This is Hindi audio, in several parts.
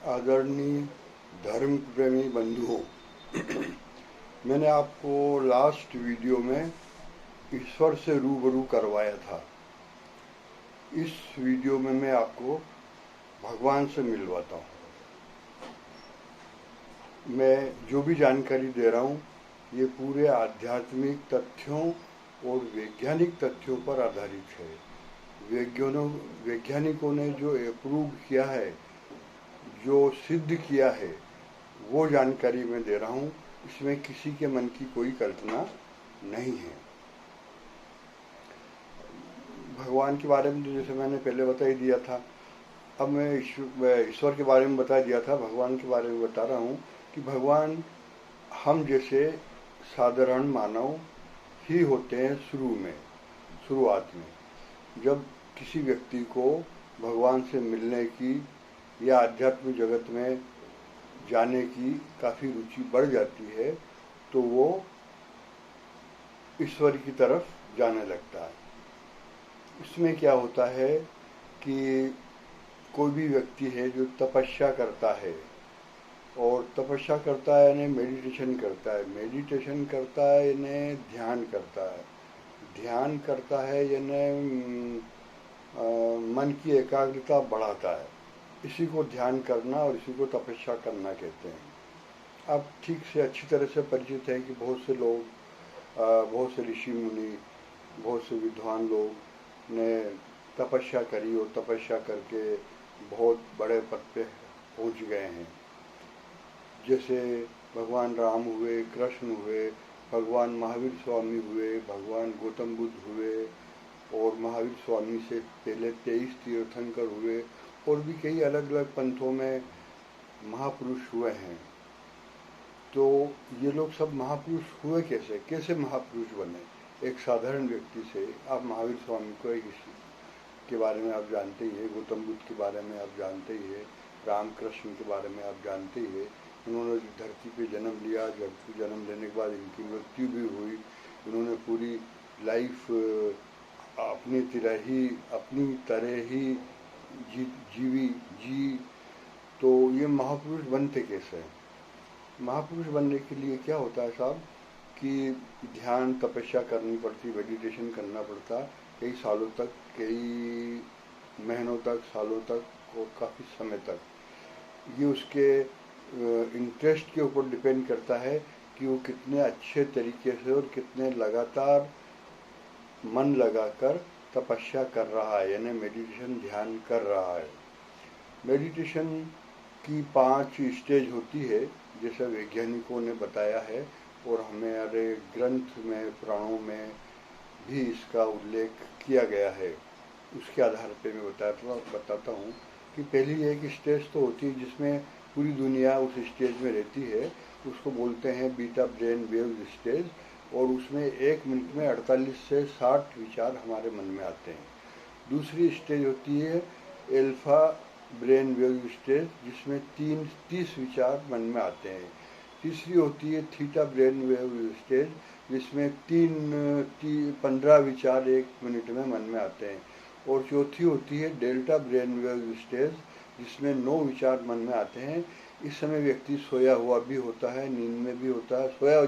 आदरणीय धर्म प्रेमी बंधुओं, मैंने आपको लास्ट वीडियो में ईश्वर से रूबरू करवाया था। इस वीडियो में मैं आपको भगवान से मिलवाता हूँ। मैं जो भी जानकारी दे रहा हूँ ये पूरे आध्यात्मिक तथ्यों और वैज्ञानिक तथ्यों पर आधारित है। वैज्ञानिकों ने जो अप्रूव किया है, जो सिद्ध किया है, वो जानकारी मैं दे रहा हूँ। इसमें किसी के मन की कोई कल्पना नहीं है। भगवान के बारे में तो जैसे मैंने पहले बता ही दिया था। अब मैं ईश्वर के बारे में बता दिया था, भगवान के बारे में बता रहा हूँ कि भगवान हम जैसे साधारण मानव ही होते हैं। शुरुआत में जब किसी व्यक्ति को भगवान से मिलने की या आध्यात्मिक जगत में जाने की काफ़ी रुचि बढ़ जाती है तो वो ईश्वर की तरफ जाने लगता है। इसमें क्या होता है कि कोई भी व्यक्ति है जो तपस्या करता है, और तपस्या करता है यानी मेडिटेशन करता है, मेडिटेशन करता है यानी ध्यान करता है, ध्यान करता है यानी मन की एकाग्रता बढ़ाता है। इसी को ध्यान करना और इसी को तपस्या करना कहते हैं। आप ठीक से अच्छी तरह से परिचित हैं कि बहुत से लोग, बहुत से ऋषि मुनि, बहुत से विद्वान लोग ने तपस्या करी और तपस्या करके बहुत बड़े पद पे पहुंच गए हैं। जैसे भगवान राम हुए, कृष्ण हुए, भगवान महावीर स्वामी हुए, भगवान गौतम बुद्ध हुए, और महावीर स्वामी से पहले 23 तीर्थंकर हुए, और भी कई अलग अलग पंथों में महापुरुष हुए हैं। तो ये लोग सब महापुरुष हुए कैसे महापुरुष बने? एक साधारण व्यक्ति से। आप महावीर स्वामी को के बारे में आप जानते ही है, गौतम बुद्ध के बारे में आप जानते ही है, रामकृष्ण के बारे में आप जानते ही है। इन्होंने धरती पे जन्म लिया, जन्म लेने के बाद इनकी मृत्यु भी हुई। इन्होंने पूरी लाइफ अपनी तरह ही जी। तो ये महापुरुष बनते कैसे हैं? महापुरुष बनने के लिए क्या होता है साहब कि ध्यान तपस्या करनी पड़ती, मेडिटेशन करना पड़ता, कई सालों तक, कई महीनों तक, सालों तक और काफ़ी समय तक। ये उसके इंटरेस्ट के ऊपर डिपेंड करता है कि वो कितने अच्छे तरीके से और कितने लगातार मन लगाकर तपस्या कर रहा है, यानी मेडिटेशन ध्यान कर रहा है। मेडिटेशन की 5 स्टेज होती है, जैसा वैज्ञानिकों ने बताया है, और हमारे ग्रंथ में, पुराणों में भी इसका उल्लेख किया गया है। उसके आधार पे मैं बताता हूँ कि पहली एक स्टेज तो होती है जिसमें पूरी दुनिया उस स्टेज में रहती है। उसको बोलते हैं बीटा ब्रेन वेव स्टेज, और उसमें 1 मिनट में 48 से 60 विचार हमारे मन में आते हैं। दूसरी स्टेज होती है एल्फा ब्रेन वेव स्टेज, जिसमें 30 विचार मन में आते हैं। तीसरी होती है थीटा ब्रेन वेव स्टेज, जिसमें 15 विचार 1 मिनट में मन में आते हैं। और चौथी होती है डेल्टा ब्रेन वेव स्टेज, जिसमें 9 विचार मन में आते हैं। इस समय व्यक्ति सोया हुआ भी होता है, नींद में भी होता है।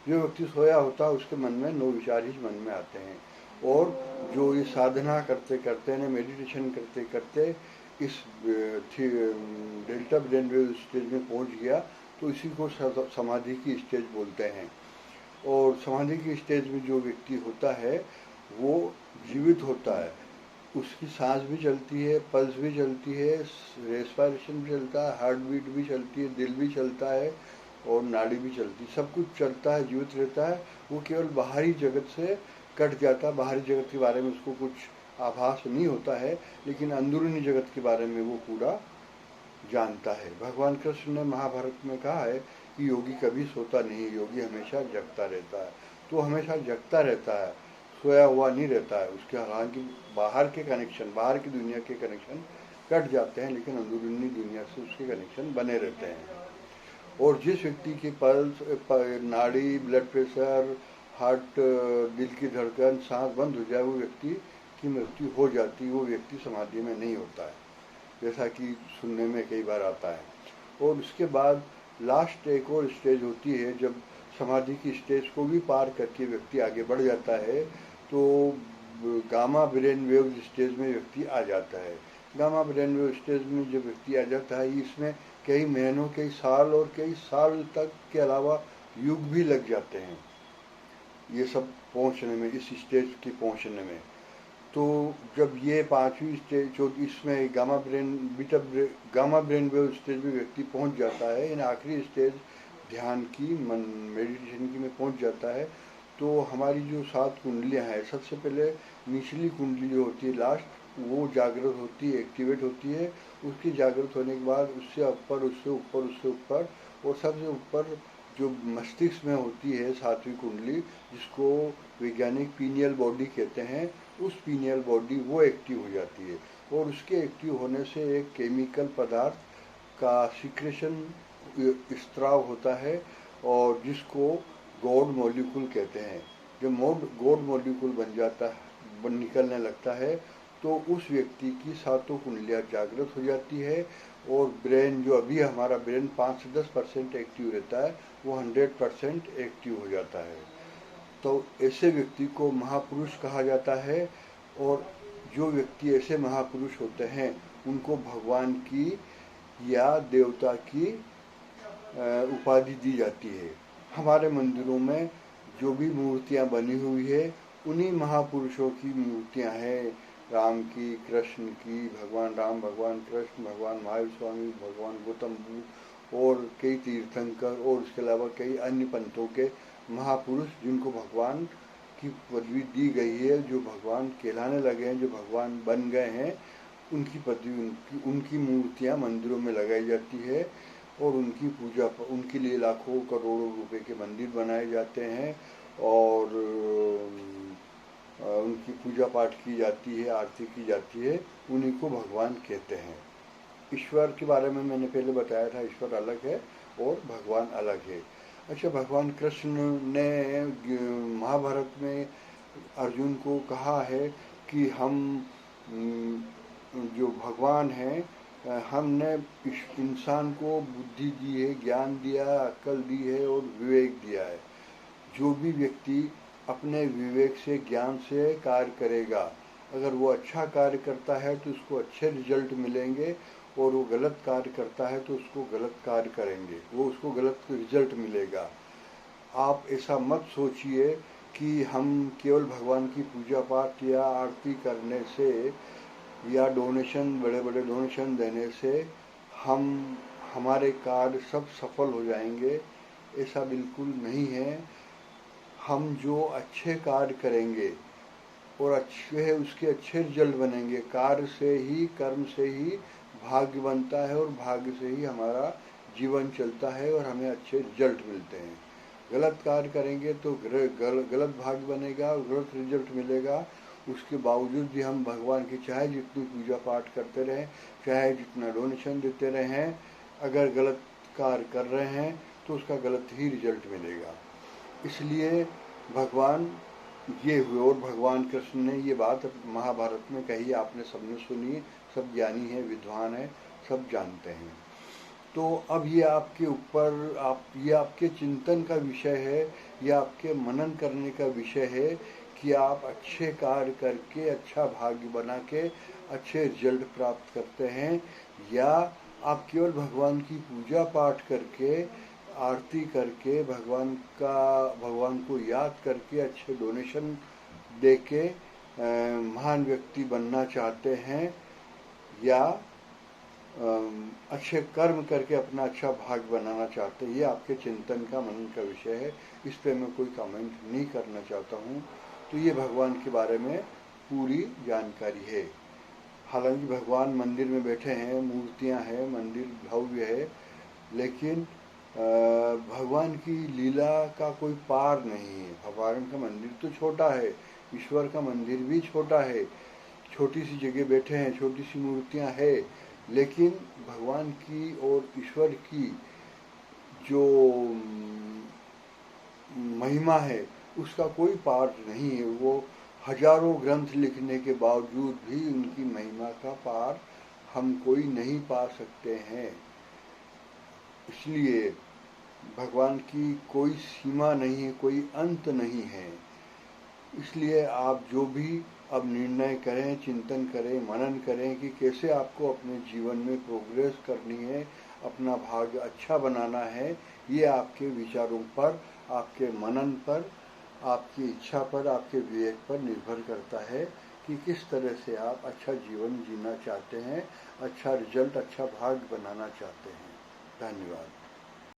जो व्यक्ति सोया होता है उसके मन में 9 विचार ही मन में आते हैं। और जो ये साधना करते करते ना, मेडिटेशन करते करते इस डेल्टा ब्रेन वेव स्टेज में पहुंच गया तो इसी को समाधि की स्टेज बोलते हैं। और समाधि की स्टेज में जो व्यक्ति होता है वो जीवित होता है। उसकी सांस भी चलती है, पल्स भी चलती है, रेस्पिरेशन भी चलता है, हार्ट बीट भी चलती है, दिल भी चलता है और नाड़ी भी चलती है। सब कुछ चलता है, जीवित रहता है। वो केवल बाहरी जगत से कट जाता है, बाहरी जगत के बारे में उसको कुछ आभास नहीं होता है, लेकिन अंदरूनी जगत के बारे में वो पूरा जानता है। भगवान कृष्ण ने महाभारत में कहा है कि योगी कभी सोता नहीं, योगी हमेशा जगता रहता है। तो हमेशा जगता रहता है, सोया हुआ नहीं रहता है। उसके हालांकि बाहर के कनेक्शन, बाहर की दुनिया के कनेक्शन कट जाते हैं, लेकिन अंदरूनी दुनिया से उसके कनेक्शन बने रहते हैं। और जिस व्यक्ति की पल्स, नाड़ी, ब्लड प्रेशर, हार्ट, दिल की धड़कन, सांस बंद हो जाए, वो व्यक्ति की मृत्यु हो जाती है, वो व्यक्ति समाधि में नहीं होता है। जैसा कि सुनने में कई बार आता है। और उसके बाद लास्ट एक और स्टेज होती है, जब समाधि की स्टेज को भी पार करके व्यक्ति आगे बढ़ जाता है तो गामा ब्रेन वेव स्टेज में व्यक्ति आ जाता है। गामा ब्रेन वेव स्टेज में जब व्यक्ति आ जाता है, इसमें कई महीनों, कई साल और कई साल तक के अलावा युग भी लग जाते हैं ये सब पहुंचने में, इस स्टेज की पहुंचने में। तो जब ये पांचवी स्टेज, चौथी, इसमें गामा ब्रेन वेव स्टेज में व्यक्ति पहुंच जाता है, इन आखिरी स्टेज ध्यान की, मेडिटेशन की में पहुंच जाता है, तो हमारी जो 7 कुंडलियां हैं, सबसे पहले निचली कुंडली जो होती है लास्ट, वो जागृत होती है, एक्टिवेट होती है। उसकी जागृत होने के बाद उससे ऊपर, उससे ऊपर, उससे ऊपर, और सबसे ऊपर जो मस्तिष्क में होती है 7वीं कुंडली, जिसको वैज्ञानिक पीनियल बॉडी कहते हैं, उस पीनियल बॉडी वो एक्टिव हो जाती है। और उसके एक्टिव होने से एक केमिकल पदार्थ का सिक्रेशन, स्त्राव होता है, और जिसको गॉड मॉलिक्यूल कहते हैं। जब गॉड मॉलिक्यूल बन जाता है, निकलने लगता है, तो उस व्यक्ति की 7 कुंडलियाँ जागृत हो जाती है। और ब्रेन, जो अभी हमारा ब्रेन 5 से 10% एक्टिव रहता है, वो 100% एक्टिव हो जाता है। तो ऐसे व्यक्ति को महापुरुष कहा जाता है। और जो व्यक्ति ऐसे महापुरुष होते हैं, उनको भगवान की या देवता की उपाधि दी जाती है। हमारे मंदिरों में जो भी मूर्तियां बनी हुई है, उन्हीं महापुरुषों की मूर्तियां हैं। राम की, कृष्ण की, भगवान राम, भगवान कृष्ण, भगवान महावीर स्वामी, भगवान गौतम बुद्ध, और कई तीर्थंकर, और उसके अलावा कई अन्य पंथों के महापुरुष जिनको भगवान की पदवी दी गई है, जो भगवान कहलाने लगे हैं, जो भगवान बन गए हैं, उनकी पदवी, उनकी मूर्तियां मंदिरों में लगाई जाती है। और उनकी पूजा, उनके लिए लाखों करोड़ों रुपए के मंदिर बनाए जाते हैं, और उनकी पूजा पाठ की जाती है, आरती की जाती है। उन्हीं को भगवान कहते हैं। ईश्वर के बारे में मैंने पहले बताया था, ईश्वर अलग है और भगवान अलग है। अच्छा, भगवान कृष्ण ने महाभारत में अर्जुन को कहा है कि हम जो भगवान हैं, हमने इंसान को बुद्धि दी है, ज्ञान दिया, अक्ल दी है और विवेक दिया है। जो भी व्यक्ति अपने विवेक से, ज्ञान से कार्य करेगा, अगर वो अच्छा कार्य करता है तो उसको अच्छे रिजल्ट मिलेंगे, और वो गलत कार्य करता है तो उसको गलत कार्य करेंगे, वो उसको गलत रिजल्ट मिलेगा। आप ऐसा मत सोचिए कि हम केवल भगवान की पूजा पाठ या आरती करने से या डोनेशन, बड़े बड़े डोनेशन देने से हम, हमारे कार्य सब सफल हो जाएंगे। ऐसा बिल्कुल नहीं है। हम जो अच्छे कार्य करेंगे और अच्छे, उसके अच्छे रिजल्ट बनेंगे, कार्य से ही, कर्म से ही भाग्य बनता है, और भाग्य से ही हमारा जीवन चलता है और हमें अच्छे रिजल्ट मिलते हैं। गलत कार्य करेंगे तो गलत भाग्य बनेगा और गलत रिजल्ट मिलेगा। उसके बावजूद भी हम भगवान की चाहे जितनी पूजा पाठ करते रहें, चाहे जितना डोनेशन देते रहें, अगर गलत कार्य कर रहे हैं तो उसका गलत ही रिजल्ट मिलेगा। इसलिए भगवान ये हुए। और भगवान कृष्ण ने ये बात महाभारत में कही, आपने सबने सुनी, सब ज्ञानी हैं, विद्वान हैं, सब जानते हैं। तो अब ये आपके ऊपर, ये आपके चिंतन का विषय है, ये आपके मनन करने का विषय है कि आप अच्छे कार्य करके, अच्छा भाग्य बना के अच्छे रिजल्ट प्राप्त करते हैं, या आप केवल भगवान की पूजा पाठ करके, आरती करके, भगवान को याद करके, अच्छे डोनेशन दे के महान व्यक्ति बनना चाहते हैं, या अच्छे कर्म करके अपना अच्छा भाग्य बनाना चाहते हैं। ये आपके चिंतन का, मनन का विषय है। इस पर मैं कोई कमेंट नहीं करना चाहता हूँ। तो ये भगवान के बारे में पूरी जानकारी है। हालांकि भगवान मंदिर में बैठे हैं, मूर्तियाँ हैं, मंदिर भव्य है, लेकिन भगवान की लीला का कोई पार नहीं है। भगवान का मंदिर तो छोटा है, ईश्वर का मंदिर भी छोटा है, छोटी सी जगह बैठे हैं, छोटी सी मूर्तियाँ है, लेकिन भगवान की और ईश्वर की जो महिमा है उसका कोई पार नहीं है। वो हजारों ग्रंथ लिखने के बावजूद भी उनकी महिमा का पार हम कोई नहीं पा सकते हैं। इसलिए भगवान की कोई सीमा नहीं है, कोई अंत नहीं है। इसलिए आप जो भी अब निर्णय करें, चिंतन करें, मनन करें कि कैसे आपको अपने जीवन में प्रोग्रेस करनी है, अपना भाग्य अच्छा बनाना है, ये आपके विचारों पर, आपके मनन पर, आपकी इच्छा पर, आपके विवेक पर निर्भर करता है कि किस तरह से आप अच्छा जीवन जीना चाहते हैं, अच्छा रिजल्ट, अच्छा भाग्य बनाना चाहते हैं। धन्यवाद।